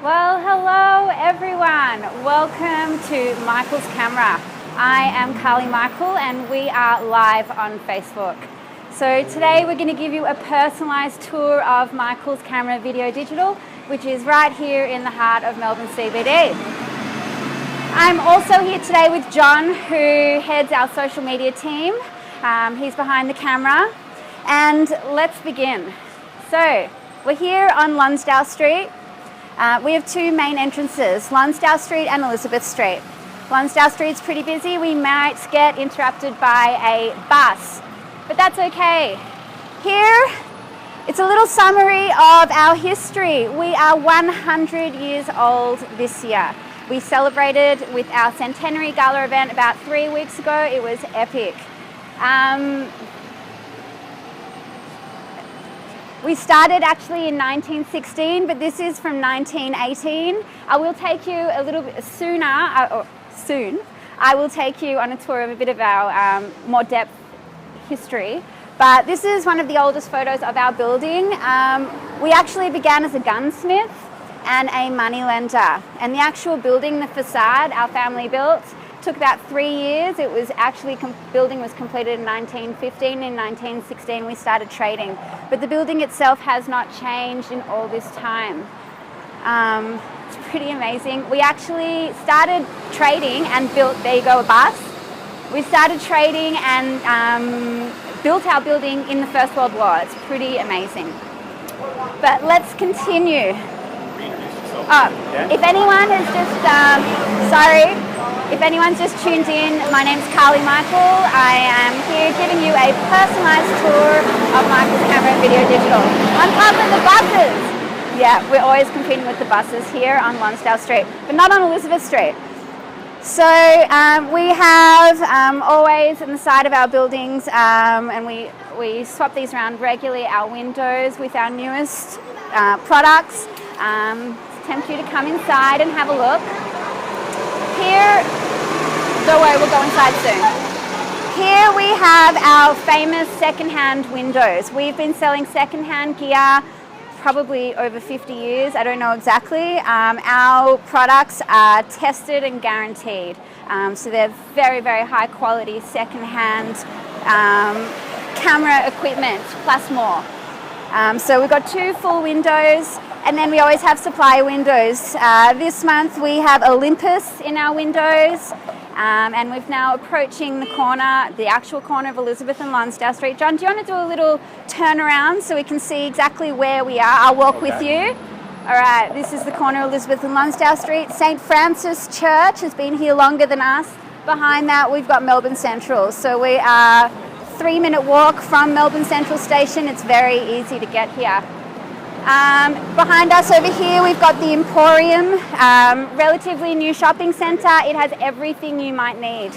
Well, hello everyone. Welcome to Michael's Camera. I am Carly Michael and we are live on Facebook. So today we're going to give you a personalised tour of Michael's Camera Video Digital, which is right here in the heart of Melbourne CBD. I'm also here today with John, who heads our social media team. He's behind the camera. And let's begin. So we're here on Lonsdale Street. We have two main entrances, Lonsdale Street and Elizabeth Street. Lonsdale Street's pretty busy. We might get interrupted by a bus, but that's okay. Here, it's a little summary of our history. We are 100 years old this year. We celebrated with our Centenary Gala event about 3 weeks ago. It was epic. We started actually in 1916, but this is from 1918. I will take you a little bit soon. I will take you on a tour of a bit of our more depth history. But this is one of the oldest photos of our building. We actually began as a gunsmith and a moneylender. And the actual building, the facade, our family built, took about 3 years. It was actually, building was completed in 1915. In 1916 we started trading. But the building itself has not changed in all this time. It's pretty amazing. We actually started trading and built, there you go, a bus. We started trading and built our building in the First World War. It's pretty amazing. But let's continue. If anyone has just, if anyone's just tuned in, my name's Carly Michael. I am here giving you a personalised tour of Michael's Camera and Video Digital. On top of the buses. Yeah, we're always competing with the buses here on Lonsdale Street, but not on Elizabeth Street. So we have always on the side of our buildings, and we swap these around regularly, our windows with our newest products. Tempt you to come inside and have a look. Here, don't worry, we'll go inside soon. Here we have our famous second-hand windows. We've been selling second-hand gear probably over 50 years, I don't know exactly. Our products are tested and guaranteed. So they're very, very high quality second-hand camera equipment, plus more. So we've got two full windows. And then we always have supply windows. This month we have Olympus in our windows, and we're now approaching the corner, the actual corner of Elizabeth and Lonsdale Street. John, do you want to do a little turnaround so we can see exactly where we are? I'll walk with you. All right, this is the corner of Elizabeth and Lonsdale Street. St. Francis Church has been here longer than us. Behind that we've got Melbourne Central. So we are 3-minute walk from Melbourne Central Station. It's very easy to get here. Behind us over here we've got the Emporium, relatively new shopping centre. It has everything you might need.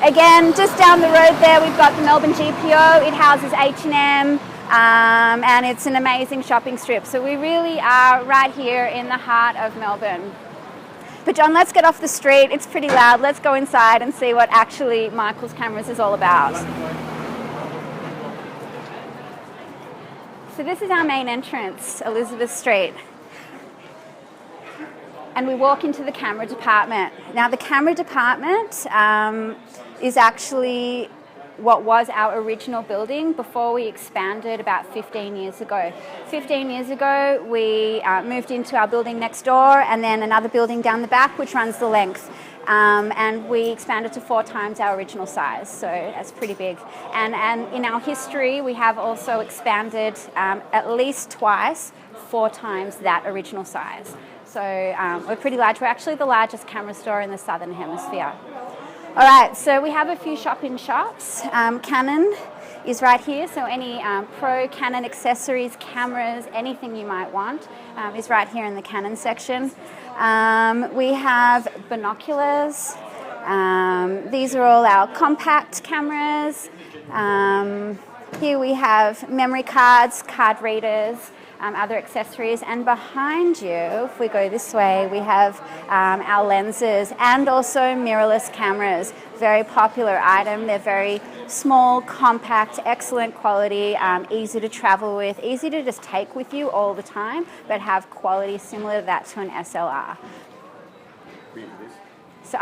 Again, just down the road there we've got the Melbourne GPO. It houses H&M, and it's an amazing shopping strip. So we really are right here in the heart of Melbourne. But John, let's get off the street. It's pretty loud. Let's go inside and see what actually Michael's Cameras is all about. So this is our main entrance, Elizabeth Street. And we walk into the camera department. Now the camera department is actually what was our original building before we expanded about 15 years ago. 15 years ago we moved into our building next door and then another building down the back which runs the length. And we expanded to 4 times our original size, so that's pretty big. And in our history, we have also expanded at least twice, 4 times that original size. So we're pretty large. We're actually the largest camera store in the Southern Hemisphere. All right, so we have a few shop-in-shops. Canon is right here, so any pro Canon accessories, cameras, anything you might want is right here in the Canon section. We have binoculars. These are all our compact cameras. Here we have memory cards, card readers. other accessories. And behind you, if we go this way, we have our lenses and also mirrorless cameras. Very popular item. They're very small, compact, excellent quality, easy to travel with, easy to just take with you all the time, but have quality similar to that to an SLR. So,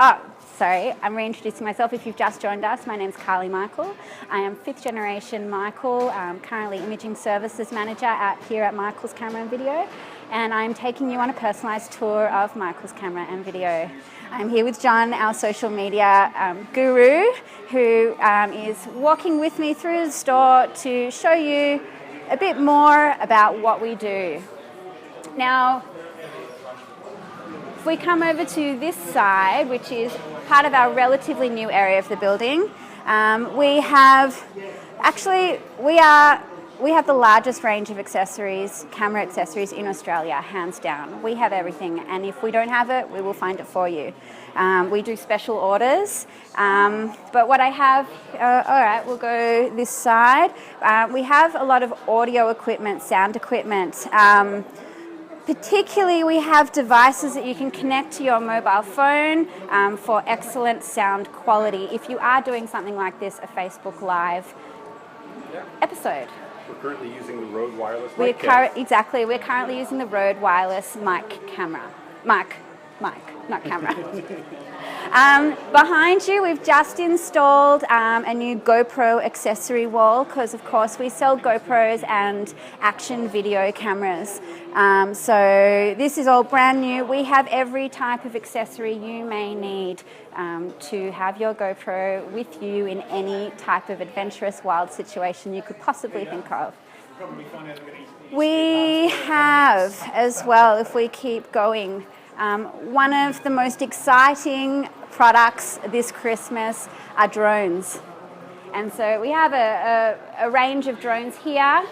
sorry, I'm reintroducing myself. If you've just joined us, my name's Carly Michael. I am 5th generation Michael, currently imaging services manager here at Michael's Camera and Video, and I'm taking you on a personalised tour of Michael's Camera and Video. I'm here with John, our social media guru, who is walking with me through the store to show you a bit more about what we do. Now, if we come over to this side, which is part of our relatively new area of the building, we have the largest range of accessories, camera accessories in Australia, hands down. We have everything, and if we don't have it, we will find it for you. We do special orders, but what I have, all right, we'll go this side. We have a lot of audio equipment, sound equipment. Particularly, we have devices that you can connect to your mobile phone for excellent sound quality. If you are doing something like this, a Facebook Live episode. We're currently using the Rode wireless mic. Exactly. We're currently using the Rode wireless mic camera. Mic, not camera. Behind you, we've just installed a new GoPro accessory wall because, of course, we sell GoPros and action video cameras. So this is all brand new. We have every type of accessory you may need to have your GoPro with you in any type of adventurous, wild situation you could possibly think of. We have, as well, if we keep going, one of the most exciting products this Christmas are drones. And so we have a range of drones here.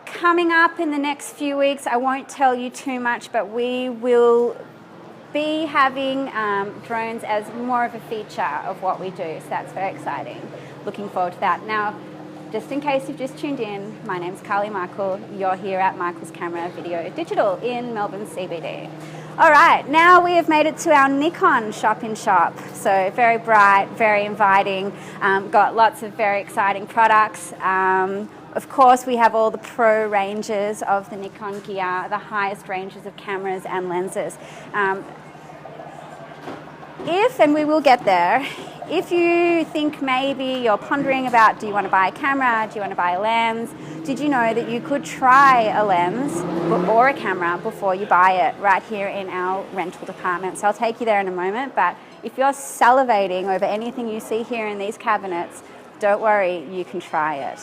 Coming up in the next few weeks, I won't tell you too much, but we will be having drones as more of a feature of what we do. So that's very exciting. Looking forward to that. Now, just in case you've just tuned in, my name's Carly Michael. You're here at Michael's Camera Video Digital in Melbourne CBD. All right, now we have made it to our Nikon shop-in-shop. So very bright, very inviting, got lots of very exciting products. Of course, we have all the pro ranges of the Nikon gear, the highest ranges of cameras and lenses. And we will get there, if you think maybe you're pondering about, do you want to buy a camera, do you want to buy a lens, did you know that you could try a lens or a camera before you buy it right here in our rental department? So I'll take you there in a moment, but if you're salivating over anything you see here in these cabinets, don't worry, you can try it.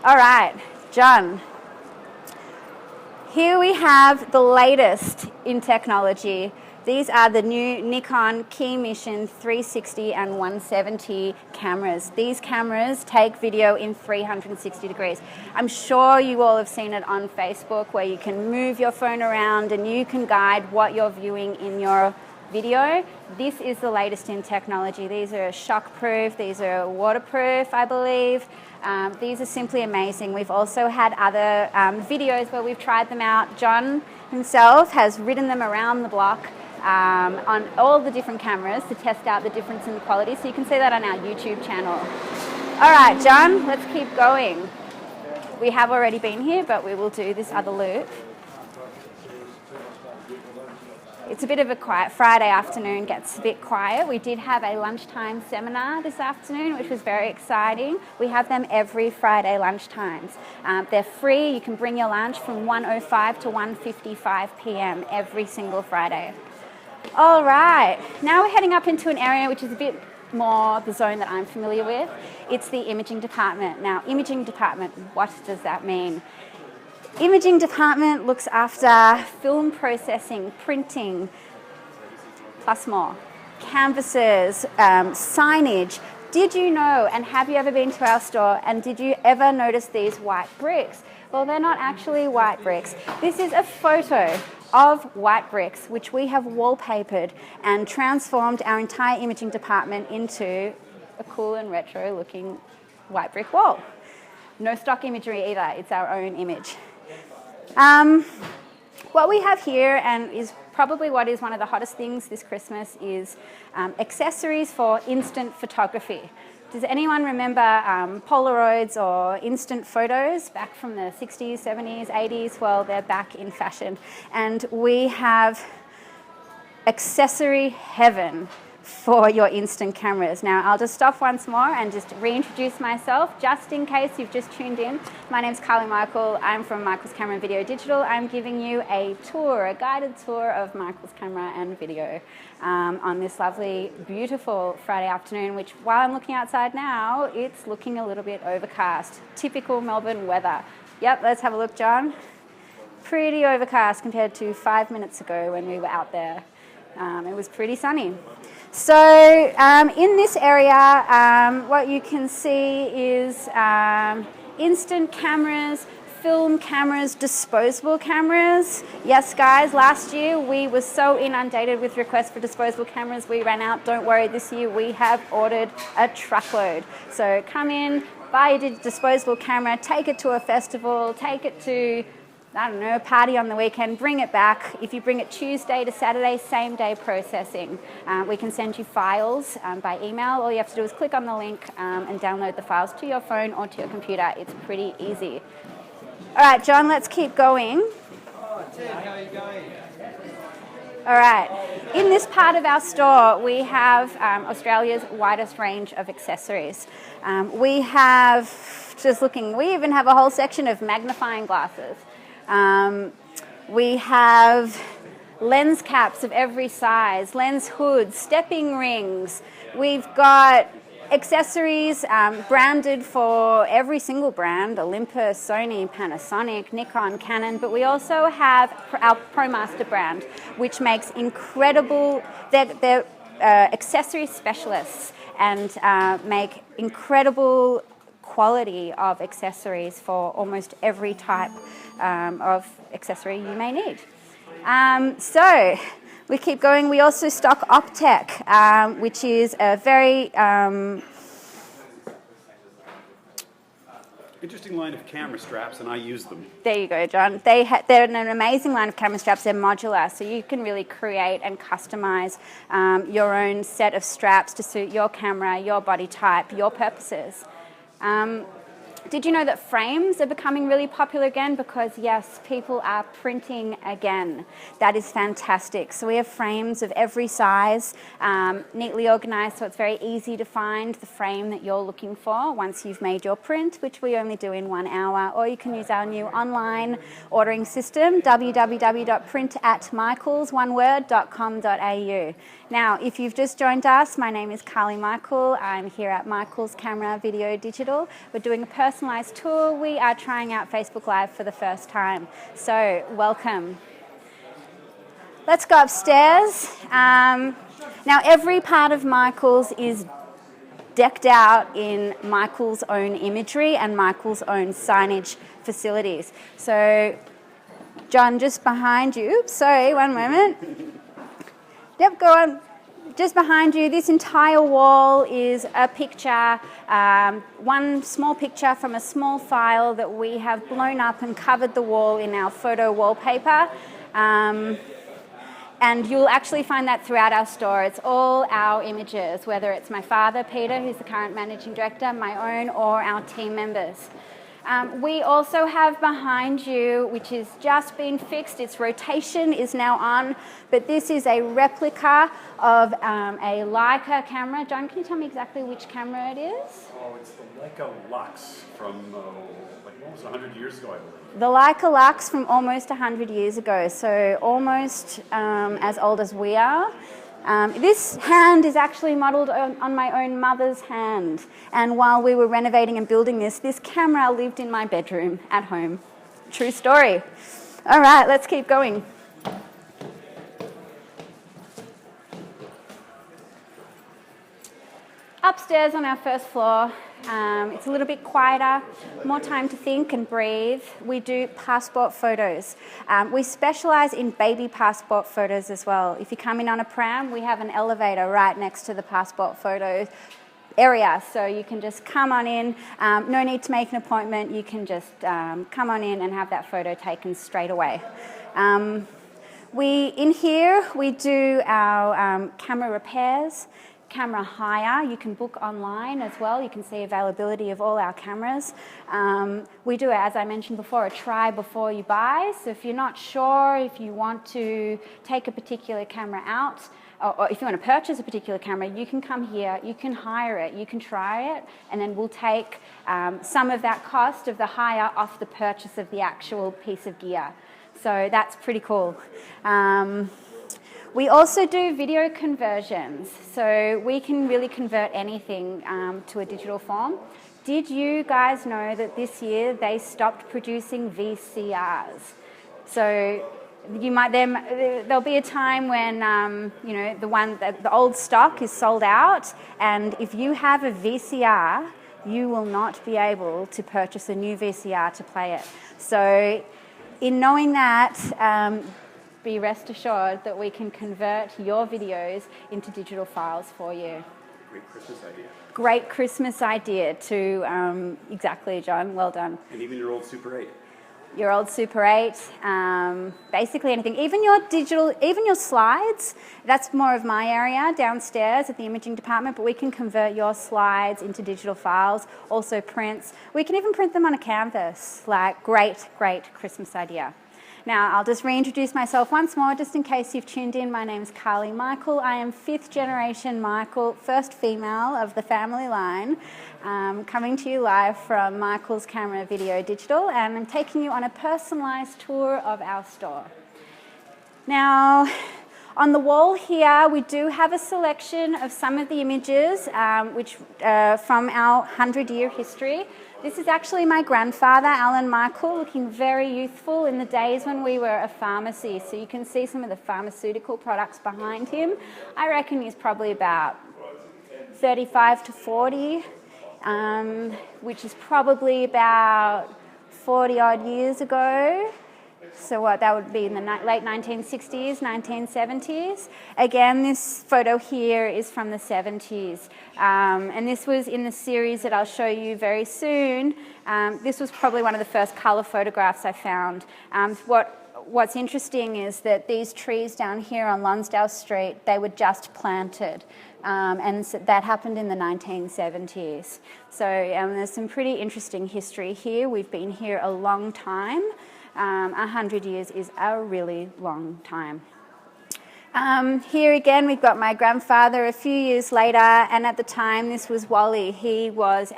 All right, John. Here we have the latest in technology. These are the new Nikon Key Mission 360 and 170 cameras. These cameras take video in 360 degrees. I'm sure you all have seen it on Facebook where you can move your phone around and you can guide what you're viewing in your video. This is the latest in technology. These are shockproof, these are waterproof, I believe. These are simply amazing. We've also had other videos where we've tried them out. John himself has ridden them around the block on all the different cameras to test out the difference in the quality. So you can see that on our YouTube channel. All right, John, let's keep going. We have already been here, but we will do this other loop. It's a bit of a quiet Friday afternoon, gets a bit quiet. We did have a lunchtime seminar this afternoon, which was very exciting. We have them every Friday lunchtimes. They're free. You can bring your lunch from 1:05 to 1:55 p.m. every single Friday. All right, now we're heading up into an area which is a bit more the zone that I'm familiar with. It's the imaging department. Now, imaging department, what does that mean? Imaging department looks after film processing, printing, plus more. Canvases, signage. Did you know, and have you ever been to our store, and did you ever notice these white bricks? Well, they're not actually white bricks. This is a photo of white bricks, which we have wallpapered and transformed our entire imaging department into a cool and retro looking white brick wall. No stock imagery either, it's our own image. What we have here, and is probably what is one of the hottest things this Christmas, is accessories for instant photography. Does anyone remember Polaroids or instant photos back from the 60s, 70s, 80s? Well, they're back in fashion. And we have accessory heaven for your instant cameras. Now, I'll just stop once more and just reintroduce myself, just in case you've just tuned in. My name's Carly Michael. I'm from Michael's Camera and Video Digital. I'm giving you a tour, a guided tour of Michael's Camera and Video on this lovely, beautiful Friday afternoon, which, while I'm looking outside now, it's looking a little bit overcast. Typical Melbourne weather. Yep, let's have a look, John. Pretty overcast compared to 5 minutes ago when we were out there. It was pretty sunny. So in this area, what you can see is instant cameras, film cameras, disposable cameras. Yes, guys, last year we were so inundated with requests for disposable cameras, we ran out. Don't worry, this year we have ordered a truckload. So come in, buy a disposable camera, take it to a festival, take it to, I don't know, a party on the weekend, bring it back. If you bring it Tuesday to Saturday, same day processing. We can send you files by email. All you have to do is click on the link and download the files to your phone or to your computer. It's pretty easy. All right, John, let's keep going. Oh, Ted, how are you going? All right, in this part of our store, we have Australia's widest range of accessories. We have, just looking, we even have a whole section of magnifying glasses. We have lens caps of every size, lens hoods, stepping rings. We've got accessories branded for every single brand, Olympus, Sony, Panasonic, Nikon, Canon, but we also have our ProMaster brand, which makes incredible, they're accessory specialists and make incredible quality of accessories for almost every type of accessory you may need. So we keep going. We also stock Optec, which is a very Interesting line of camera straps, and I use them. There you go, John. They're an amazing line of camera straps. They're modular, so you can really create and customize your own set of straps to suit your camera, your body type, your purposes. Did you know that frames are becoming really popular again? Because yes, people are printing again. That is fantastic. So we have frames of every size, neatly organized, so it's very easy to find the frame that you're looking for once you've made your print, which we only do in 1 hour. Or you can use our new online ordering system, www.printatmichaels.com.au. Now, if you've just joined us, my name is Carly Michael. I'm here at Michael's Camera Video Digital. We're doing a personalised tour. We are trying out Facebook Live for the first time. So, welcome. Let's go upstairs. Now, every part of Michael's is decked out in Michael's own imagery and Michael's own signage facilities. So, John, just behind you. Sorry, one moment. Yep, go on. Just behind you, this entire wall is a picture, one small picture from a small file that we have blown up and covered the wall in our photo wallpaper. And you'll actually find that throughout our store. It's all our images, whether it's my father, Peter, who's the current managing director, my own, or our team members. We also have behind you, which has just been fixed, its rotation is now on, but this is a replica of a Leica camera. John, can you tell me exactly which camera it is? Oh, it's the Leica Lux from like almost 100 years ago, I believe. The Leica Lux from almost 100 years ago, so almost as old as we are. This hand is actually modelled on my own mother's hand. And while we were renovating and building this camera lived in my bedroom at home. True story. All right, let's keep going. Upstairs on our first floor, it's a little bit quieter, more time to think and breathe. We do passport photos. We specialise in baby passport photos as well. If you come in on a pram, we have an elevator right next to the passport photos area, so you can just come on in, no need to make an appointment, you can just come on in and have that photo taken straight away. In here we do our camera repairs, camera hire. You can book online as well. You can see availability of all our cameras. We do, as I mentioned before, a try before you buy. So if you're not sure if you want to take a particular camera out, or if you want to purchase a particular camera, you can come here, you can hire it, you can try it, and then we'll take some of that cost of the hire off the purchase of the actual piece of gear. So that's pretty cool. We also do video conversions, so we can really convert anything to a digital form. Did you guys know that this year they stopped producing VCRs? So there'll be a time when the old stock is sold out, and if you have a VCR, you will not be able to purchase a new VCR to play it. So in knowing that, be rest assured that we can convert your videos into digital files for you. Great Christmas idea. Great Christmas idea too. Exactly, John. Well done. And even your old Super 8. Your old Super 8, basically anything. Even your slides, that's more of my area downstairs at the imaging department, but we can convert your slides into digital files, also prints. We can even print them on a canvas. Like, great Christmas idea. Now, I'll just reintroduce myself once more, just in case you've tuned in. My name's Carly Michael. I am 5th generation Michael, first female of the family line, coming to you live from Michael's Camera Video Digital, and I'm taking you on a personalised tour of our store. Now, on the wall here, we do have a selection of some of the images from our 100-year history. This is actually my grandfather, Alan Michael, looking very youthful in the days when we were a pharmacy. So you can see some of the pharmaceutical products behind him. I reckon he's probably about 35 to 40, which is probably about 40 odd years ago. So what that would be in the late 1960s, 1970s. Again, this photo here is from the 70s. And this was in the series that I'll show you very soon. This was probably one of the first colour photographs I found. What's interesting is that these trees down here on Lonsdale Street, they were just planted. And so that happened in the 1970s. So there's some pretty interesting history here. We've been here a long time. 100 years is a really long time. Here again, we've got my grandfather a few years later, and at the time this was Wally. He was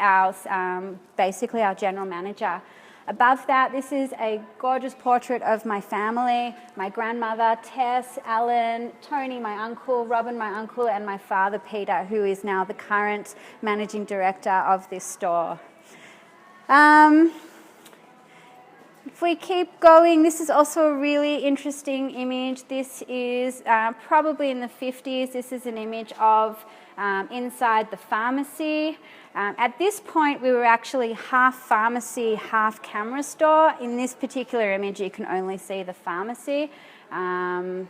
basically our general manager. Above that, this is a gorgeous portrait of my family, my grandmother, Tess, Alan, Tony, my uncle, Robin, my uncle, and my father, Peter, who is now the current managing director of this store. If we keep going, this is also a really interesting image. This is probably in the 50s. This is an image of inside the pharmacy. At this point, we were actually half pharmacy, half camera store. In this particular image, you can only see the pharmacy. And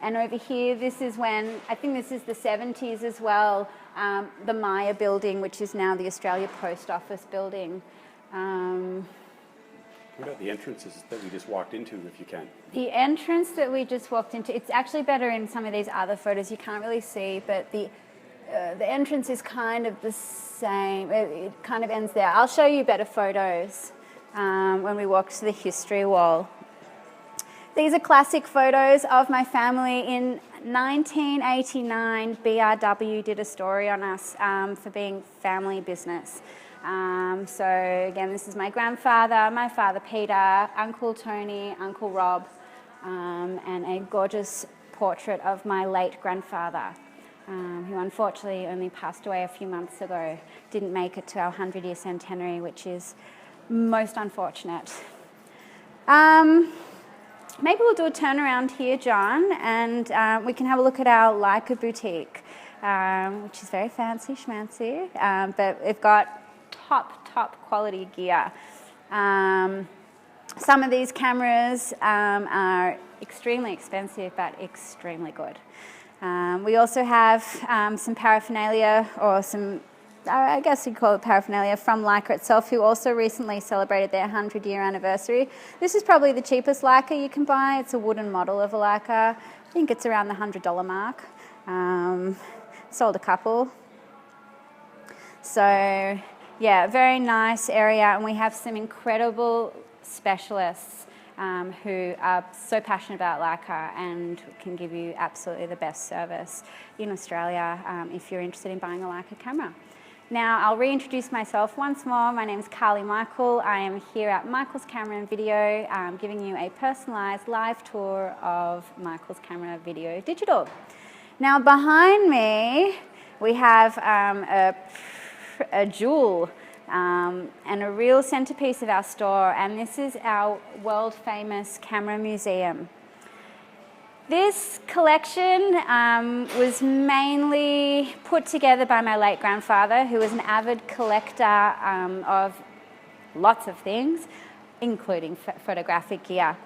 over here, this is when, I think this is the 70s as well, the Maya building, which is now the Australia Post Office building. What about the entrances that we just walked into, if you can? The entrance that we just walked into, it's actually better in some of these other photos. You can't really see, but the entrance is kind of the same. It kind of ends there. I'll show you better photos when we walk to the history wall. These are classic photos of my family. In 1989, BRW did a story on us for being family business. So again, this is my grandfather, my father Peter, Uncle Tony, Uncle Rob, and a gorgeous portrait of my late grandfather, who unfortunately only passed away a few months ago. Didn't make it to our 100-year centenary, which is most unfortunate. Maybe we'll do a turnaround here, John, and we can have a look at our Leica boutique, which is very fancy schmancy, but we've got top quality gear. Some of these cameras are extremely expensive but extremely good. We also have some paraphernalia, or some, I guess you'd call it paraphernalia, from Leica itself, who also recently celebrated their 100-year anniversary. This is probably the cheapest Leica you can buy. It's a wooden model of a Leica. I think it's around the $100 mark. Sold a couple. So, yeah, very nice area, and we have some incredible specialists who are so passionate about Leica and can give you absolutely the best service in Australia if you're interested in buying a Leica camera. Now, I'll reintroduce myself once more. My name is Carly Michael. I am here at Michael's Camera and Video, giving you a personalised live tour of Michael's Camera Video Digital. Now, behind me, we have a jewel and a real centerpiece of our store, and this is our world famous camera museum. This collection was mainly put together by my late grandfather, who was an avid collector of lots of things, including photographic gear.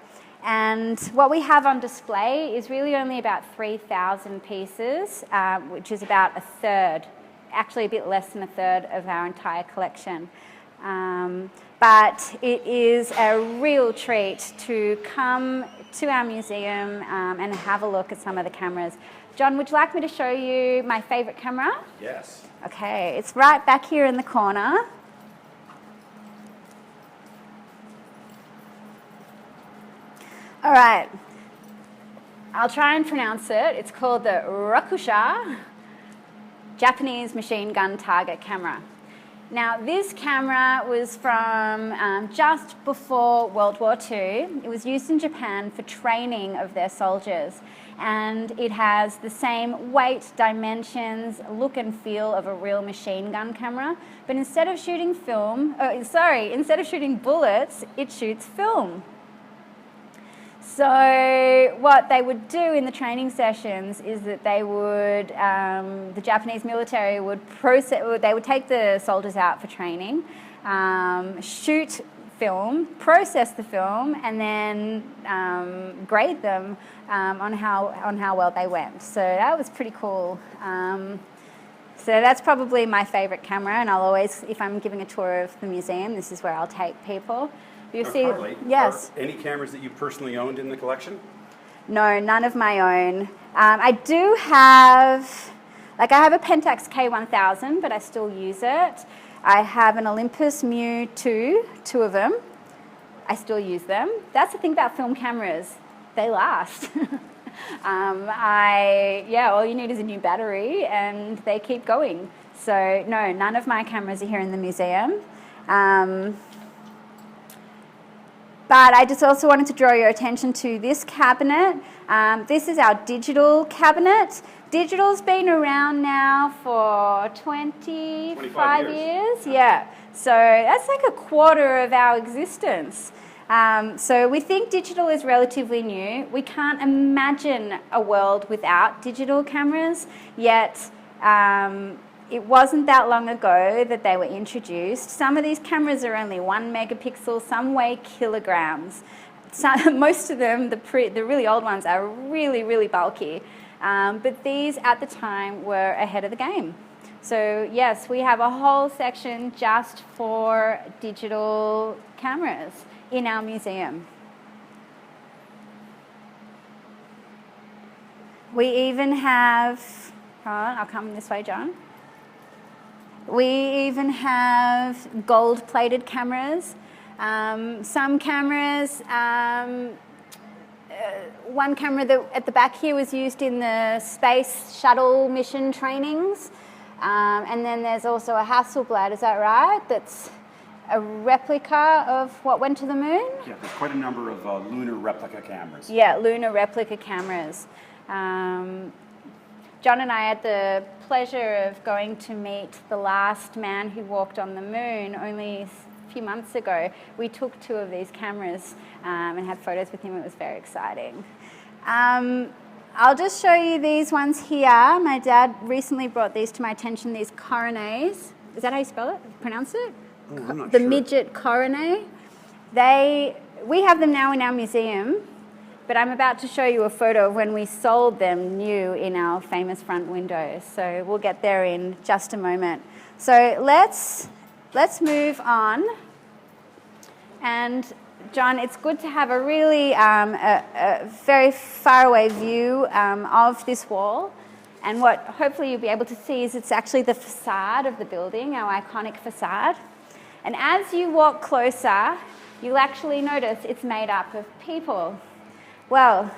And what we have on display is really only about 3,000 pieces, which is about a third, actually a bit less than a third of our entire collection. But it is a real treat to come to our museum and have a look at some of the cameras. John, would you like me to show you my favourite camera? Yes. Okay, it's right back here in the corner. All right, I'll try and pronounce it. It's called the Rakusha Japanese machine gun target camera. Now, this camera was from just before World War II. It was used in Japan for training of their soldiers, and it has the same weight, dimensions, look and feel of a real machine gun camera, but instead of shooting instead of shooting bullets, it shoots film. So what they would do in the training sessions is that they would, the Japanese military would they would take the soldiers out for training, shoot film, process the film, and then grade them on how well they went. So that was pretty cool. So that's probably my favourite camera, and I'll always, if I'm giving a tour of the museum, this is where I'll take people. You see, Carly, yes. Are any cameras that you personally owned in the collection? No, none of my own. I do have, I have a Pentax K1000, but I still use it. I have an Olympus Mu 2, two of them. I still use them. That's the thing about film cameras, they last. All you need is a new battery and they keep going. So no, none of my cameras are here in the museum. But I just also wanted to draw your attention to this cabinet. This is our digital cabinet. Digital's been around now for 25 years. Yeah, so that's like a quarter of our existence. So we think digital is relatively new. We can't imagine a world without digital cameras, yet it wasn't that long ago that they were introduced. Some of these cameras are only 1 megapixel, some weigh kilograms. Most of them, the really old ones, are really, really bulky. But these at the time were ahead of the game. So yes, we have a whole section just for digital cameras in our museum. We even have, I'll come this way, John. We even have gold-plated cameras. Some cameras, one camera that at the back here was used in the space shuttle mission trainings. And then there's also a Hasselblad, is that right? That's a replica of what went to the moon? Yeah, there's quite a number of lunar replica cameras. Yeah, lunar replica cameras. John and I had the pleasure of going to meet the last man who walked on the moon only a few months ago. We took 2 of these cameras and had photos with him. It was very exciting. I'll just show you these ones here. My dad recently brought these to my attention, these coronets. Is that how you spell it? Pronounce it? Oh, I'm not the sure. midget coronet. We have them now in our museum. but I'm about to show you a photo of when we sold them new in our famous front windows. So we'll get there in just a moment. So let's move on. And John, it's good to have a really a very far away view of this wall. And what hopefully you'll be able to see is it's actually the facade of the building, our iconic facade. And as you walk closer, you'll actually notice it's made up of people. Well,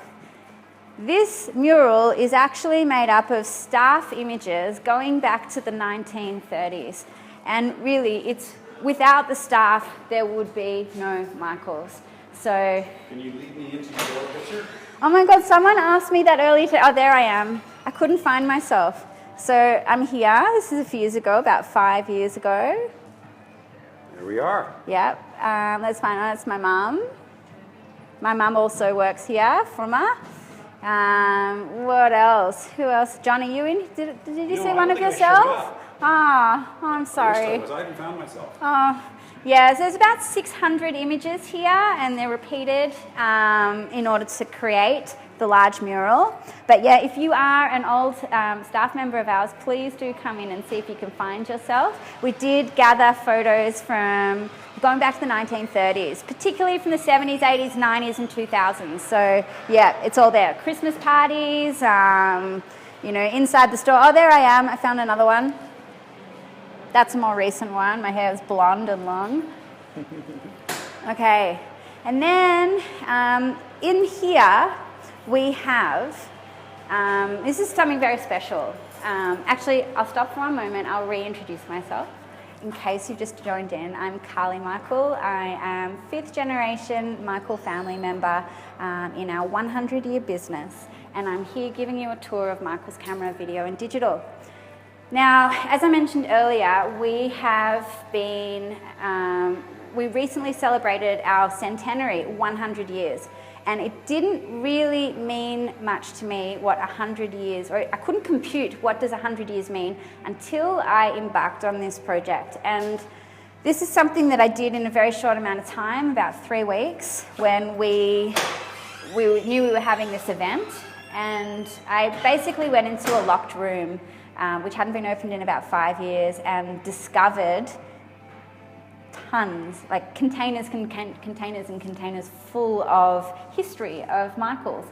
this mural is actually made up of staff images going back to the 1930s. And really, it's without the staff, there would be no Michaels. So, can you lead me into your picture? Oh my God, someone asked me that earlier today. Oh, there I am. I couldn't find myself. So I'm here. This is a few years ago, about 5 years ago. There we are. Yep. Let's find out. That's my mum. My mum also works here from her. What else? Who else? John, are you in? Did you see one of yourself? Oh, I'm sorry. I haven't found myself. Oh, yeah, so there's about 600 images here, and they're repeated in order to create the large mural. But yeah, if you are an old staff member of ours, please do come in and see if you can find yourself. We did gather photos from going back to the 1930s, particularly from the 70s, 80s, 90s, and 2000s. So yeah, it's all there. Christmas parties, you know, inside the store. Oh, there I am. I found another one. That's a more recent one. My hair is blonde and long. Okay, and then in here we have, this is something very special. Actually, I'll stop for one moment. I'll reintroduce myself. In case you've just joined in, I'm Carly Michael. I am 5th generation Michael family member in our 100-year business, and I'm here giving you a tour of Michael's camera, video and digital. Now, as I mentioned earlier, we have been, we recently celebrated our Centenary, 100 years. And it didn't really mean much to me what 100 years, or I couldn't compute what does 100 years mean until I embarked on this project. And this is something that I did in a very short amount of time, about 3 weeks, when we knew we were having this event. And I basically went into a locked room, which hadn't been opened in about 5 years, and discovered tons, like containers and containers full of history of Michael's.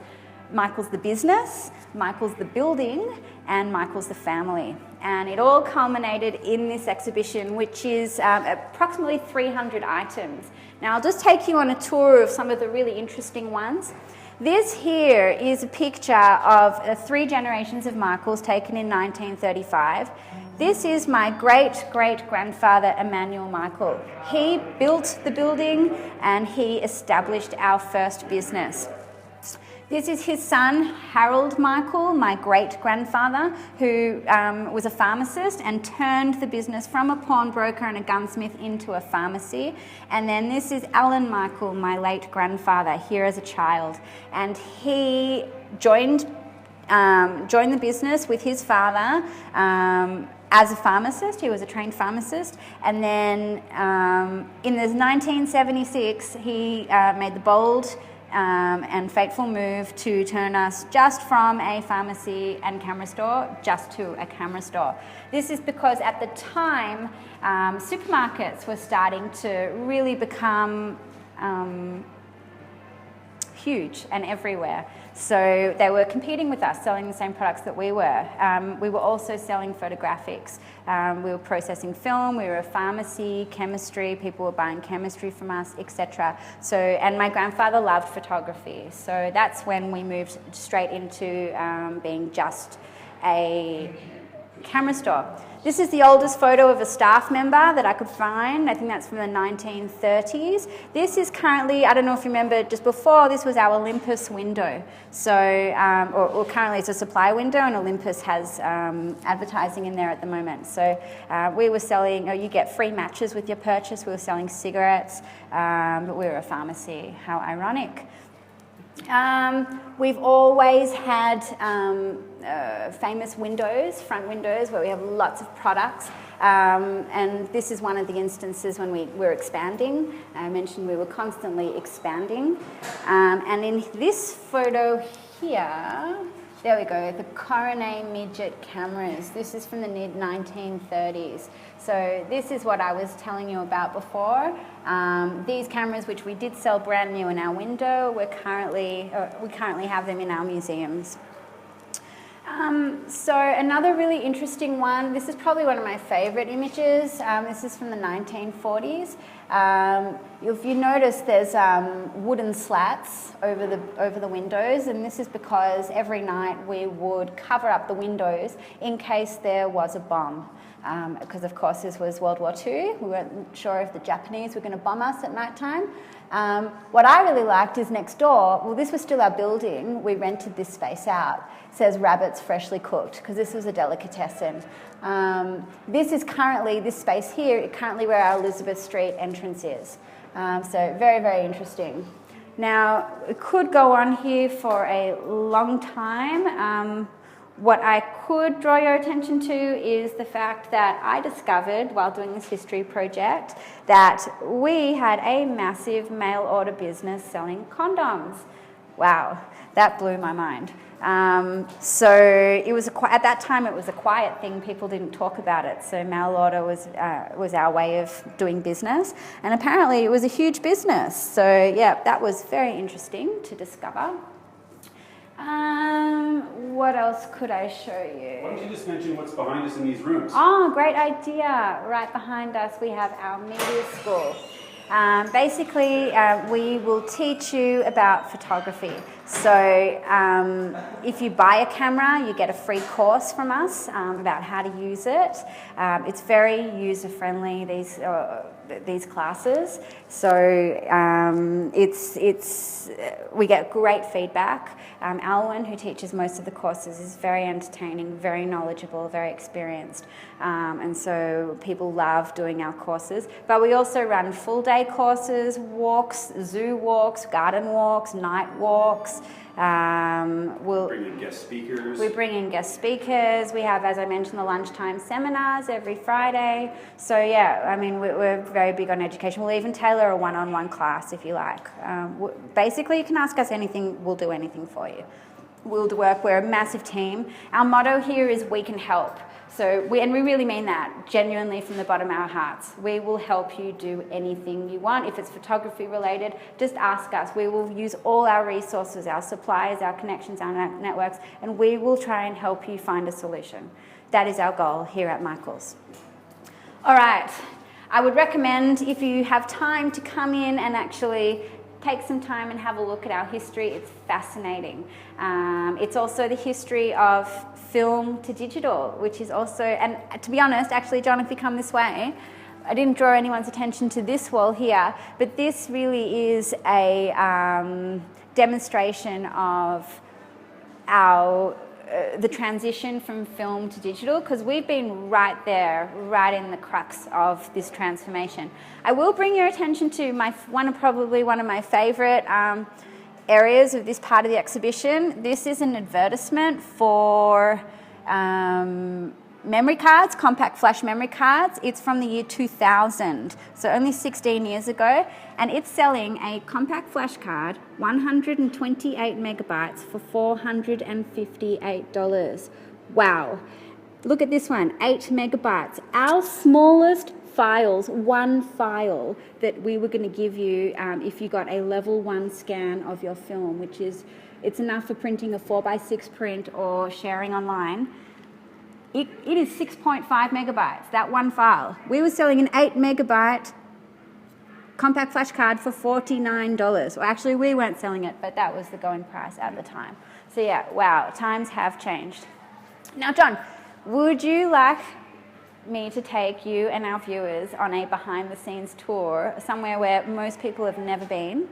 Michael's the business, Michael's the building, and Michael's the family. And it all culminated in this exhibition, which is approximately 300 items. Now I'll just take you on a tour of some of the really interesting ones. This here is a picture of 3 generations of Michaels taken in 1935. This is my great-great-grandfather, Emmanuel Michael. He built the building and he established our first business. This is his son, Harold Michael, my great-grandfather, who was a pharmacist and turned the business from a pawnbroker and a gunsmith into a pharmacy. And then this is Alan Michael, my late grandfather, here as a child. And he joined the business with his father as a pharmacist. He was a trained pharmacist. And then in 1976, he made the bold and fateful move to turn us just from a pharmacy and camera store just to a camera store. This is because at the time, supermarkets were starting to really become huge and everywhere. So they were competing with us, selling the same products that we were. We were also selling photographics. We were processing film, we were a pharmacy, chemistry, people were buying chemistry from us, etc. So, and my grandfather loved photography. So that's when we moved straight into being just a camera store. This is the oldest photo of a staff member that I could find. I think that's from the 1930s. This is currently, I don't know if you remember, just before this was our Olympus window. So, or currently it's a supply window, and Olympus has advertising in there at the moment. So we were selling, you get free matches with your purchase. We were selling cigarettes, but we were a pharmacy. How ironic. We've always had famous windows, front windows, where we have lots of products. And this is one of the instances when we're expanding. I mentioned we were constantly expanding. And in this photo here, there we go, the Coronet midget cameras. This is from the mid-1930s. So this is what I was telling you about before. These cameras, which we did sell brand new in our window, we currently have them in our museums. So another really interesting one, this is probably one of my favorite images. This is from the 1940s. If you notice, there's wooden slats over the windows, and this is because every night we would cover up the windows in case there was a bomb. Because of course this was World War II. We weren't sure if the Japanese were going to bomb us at night time. What I really liked is next door, well, this was still our building, we rented this space out. It says rabbits freshly cooked, because this was a delicatessen. This is currently, this space here, currently where our Elizabeth Street entrance is. So very, very interesting. Now, it could go on here for a long time. What I could draw your attention to is the fact that I discovered while doing this history project that we had a massive mail order business selling condoms. Wow, that blew my mind. So it was at that time it was a quiet thing. People didn't talk about it. So mail order was our way of doing business, and apparently it was a huge business. So yeah, that was very interesting to discover. What else could I show you? Why don't you just mention what's behind us in these rooms? Oh, great idea. Right behind us we have our media school. Basically, we will teach you about photography. So if you buy a camera, you get a free course from us about how to use it. It's very user-friendly, these classes. So we get great feedback. Alwyn, who teaches most of the courses, is very entertaining, very knowledgeable, very experienced. And so people love doing our courses. But we also run full-day courses, walks, zoo walks, garden walks, night walks. We'll bring in guest speakers. We bring in guest speakers. We have, as I mentioned, the lunchtime seminars every Friday. So yeah, I mean, we're very big on education. We'll even tailor a one-on-one class if you like. Basically, you can ask us anything. We'll do anything for you. We'll do work. We're a massive team. Our motto here is "We can help." So we really mean that, genuinely from the bottom of our hearts. We will help you do anything you want. If it's photography related, just ask us. We will use all our resources, our suppliers, our connections, our networks, and we will try and help you find a solution. That is our goal here at Michael's. All right, I would recommend, if you have time, to come in and actually take some time and have a look at our history. It's fascinating. It's also the history of film to digital, which is also, and to be honest, actually, John, if you come this way, I didn't draw anyone's attention to this wall here, but this really is a demonstration of the transition from film to digital, because we've been right there, right in the crux of this transformation. I will bring your attention to probably one of my favourite areas of this part of the exhibition. This is an advertisement for memory cards, compact flash memory cards. It's from the year 2000, so only 16 years ago, and it's selling a compact flash card, 128 megabytes for $458. Wow. Look at this one, 8 megabytes. Our smallest files, one file that we were going to give you if you got a level 1 scan of your film, which is, it's enough for printing a 4x6 print or sharing online. It is 6.5 megabytes, that one file. We were selling an 8 megabyte compact flash card for $49. Well, actually, we weren't selling it, but that was the going price at the time. So yeah, wow, times have changed. Now, John, would you like me to take you and our viewers on a behind-the-scenes tour somewhere where most people have never been?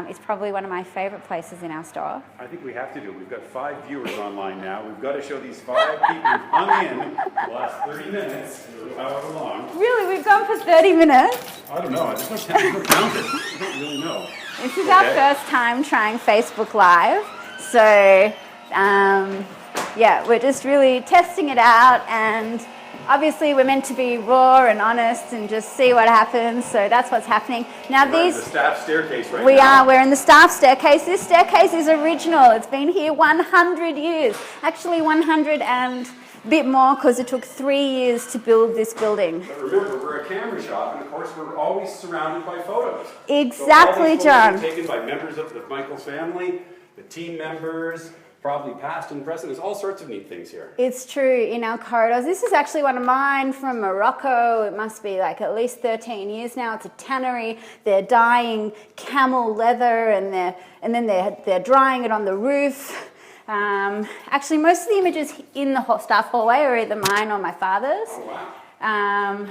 It's probably one of my favourite places in our store. I think we have to do it. We've got 5 viewers online now. We've got to show these 5 people who've hung in the last 30 minutes, however long. Really? We've gone for 30 minutes? I don't know. There's no counter. I don't really know. This is our first time trying Facebook Live. So, yeah, we're just really testing it out, and obviously we're meant to be raw and honest and just see what happens, so that's what's happening. Now We're in the staff staircase right now. we're in the staff staircase. This staircase is original. It's been here 100 years. Actually 100 and a bit more, because it took 3 years to build this building. But remember, we're a camera shop, and of course we're always surrounded by photos. Exactly, so all these John. photos are taken by members of the Michaels family, the team members, probably past and present. There's all sorts of neat things here. It's true, in our corridors. This is actually one of mine from Morocco. It must be like at least 13 years now. It's a tannery. They're dyeing camel leather, and then they're drying it on the roof. Actually, most of the images in the staff hallway are either mine or my father's. Oh, wow.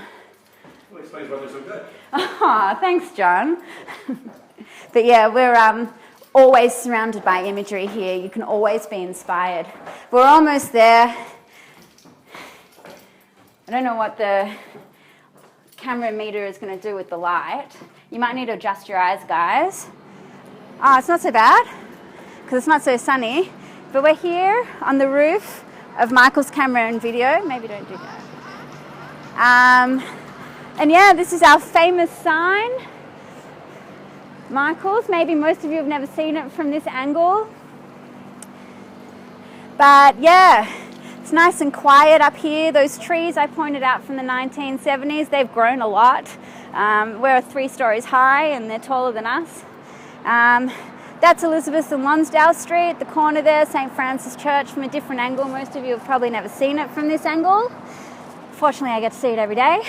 Well, explains why they're so good. Oh, thanks, John. But yeah, we're always surrounded by imagery here. You can always be inspired. We're almost there. I don't know what the camera meter is going to do with the light. You might need to adjust your eyes, guys. Oh, it's not so bad, because it's not so sunny. But we're here on the roof of Michael's camera and video. Maybe don't do that. And yeah, this is our famous sign. Michael's. Maybe most of you have never seen it from this angle. But yeah, it's nice and quiet up here. Those trees I pointed out from the 1970s, they've grown a lot. We're 3 stories high and they're taller than us. That's Elizabeth and Lonsdale Street, the corner there, St. Francis Church, from a different angle. Most of you have probably never seen it from this angle. Fortunately, I get to see it every day.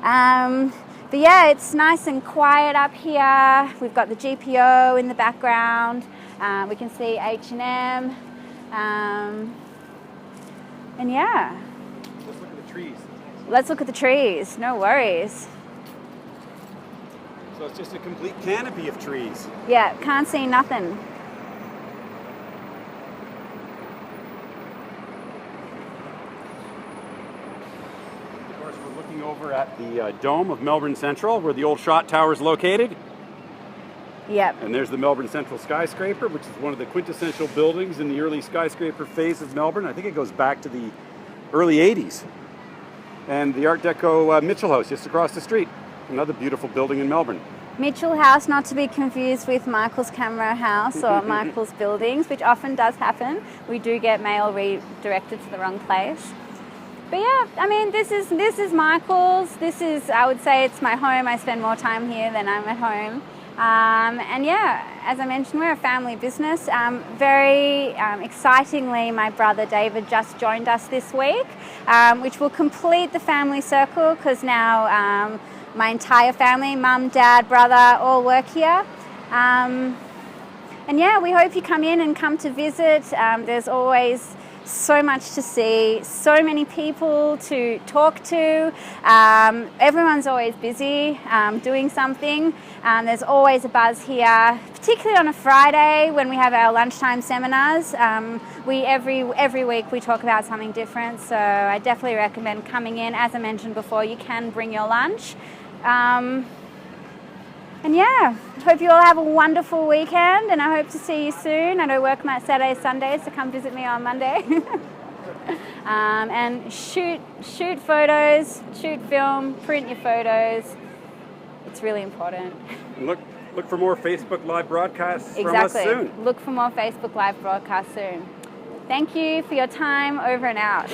But yeah, it's nice and quiet up here. We've got the GPO in the background. We can see H&M. And yeah. Let's look at the trees. Let's look at the trees, no worries. So it's just a complete canopy of trees. Yeah, can't see nothing. Of course, we're looking over at the dome of Melbourne Central, where the old shot tower is located. Yep. And there's the Melbourne Central skyscraper, which is one of the quintessential buildings in the early skyscraper phase of Melbourne. I think it goes back to the early 80s. And the Art Deco Mitchell House just across the street. Another beautiful building in Melbourne. Mitchell House, not to be confused with Michael's Camera House or Michael's Buildings, which often does happen. We do get mail redirected to the wrong place. But yeah, I mean, this is Michael's. This is, I would say, it's my home. I spend more time here than I'm at home. And yeah, as I mentioned, we're a family business. Very excitingly, my brother David just joined us this week, which will complete the family circle, because now my entire family, mum, dad, brother, all work here. And yeah, we hope you come in and come to visit. There's always so much to see, so many people to talk to. Everyone's always busy doing something. There's always a buzz here, particularly on a Friday when we have our lunchtime seminars. Every week we talk about something different, so I definitely recommend coming in. As I mentioned before, you can bring your lunch. And yeah, hope you all have a wonderful weekend, and I hope to see you soon. I don't work my Saturdays, Sundays, so come visit me on Monday. And shoot photos, shoot film, print your photos. It's really important. And look for more Facebook Live broadcasts from us soon. Look for more Facebook Live broadcasts soon. Thank you for your time. Over and out.